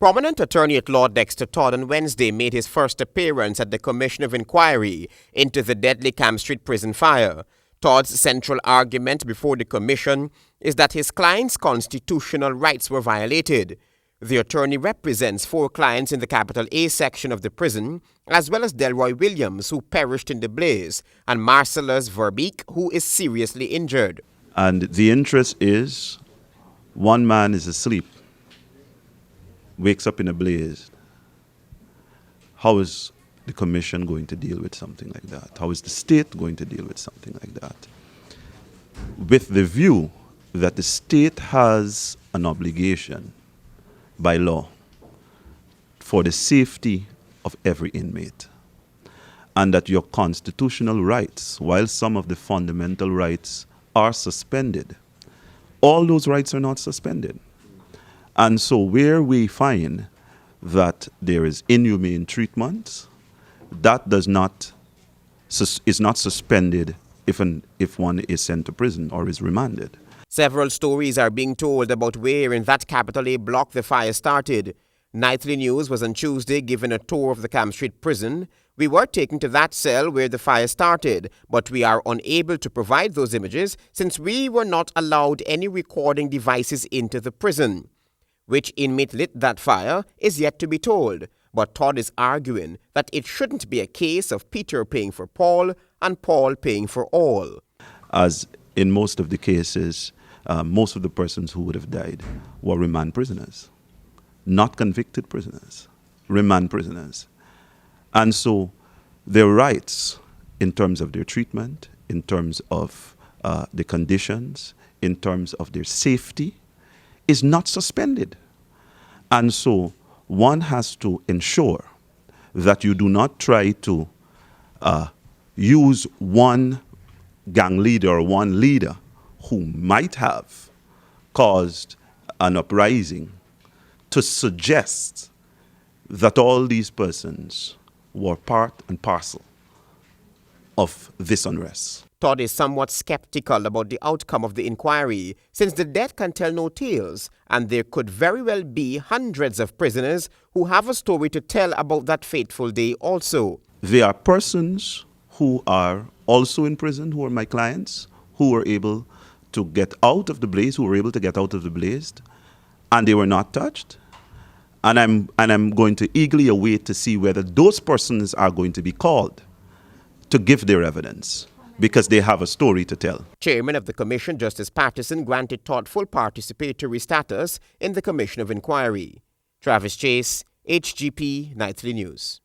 Prominent attorney at law Dexter Todd on Wednesday made his first appearance at the Commission of Inquiry into the deadly Camp Street prison fire. Todd's central argument before the commission is that his client's constitutional rights were violated. The attorney represents 4 clients in the Capital A section of the prison, as well as Delroy Williams, who perished in the blaze, and Marcellus Verbeek, who is seriously injured. And the interest is, one man is asleep, wakes up in a blaze. How is the commission going to deal with something like that? How is the state going to deal with something like that? With the view that the state has an obligation by law for the safety of every inmate, and that your constitutional rights, while some of the fundamental rights are suspended, all those rights are not suspended. And so where we find that there is inhumane treatment, that is not suspended if one is sent to prison or is remanded. Several stories are being told about where in that Capital A block the fire started. Nightly News was on Tuesday given a tour of the Camp Street prison. We were taken to that cell where the fire started, but we are unable to provide those images since we were not allowed any recording devices into the prison. Which inmate lit that fire is yet to be told, but Todd is arguing that it shouldn't be a case of Peter paying for Paul and Paul paying for all. As in most of the cases, most of the persons who would have died were remand prisoners, not convicted prisoners, remand prisoners. And so their rights in terms of their treatment, in terms of the conditions, in terms of their safety, is not suspended. And so one has to ensure that you do not try to use one gang leader or one leader who might have caused an uprising to suggest that all these persons were part and parcel of this unrest. Todd is somewhat skeptical about the outcome of the inquiry since the dead can tell no tales and there could very well be hundreds of prisoners who have a story to tell about that fateful day also. There are persons who are also in prison who are my clients, who were able to get out of the blaze, and they were not touched. And I'm going to eagerly await to see whether those persons are going to be called to give their evidence, because they have a story to tell. Chairman of the Commission, Justice Patterson, granted Todd full participatory status in the Commission of Inquiry. Travis Chase, HGP Nightly News.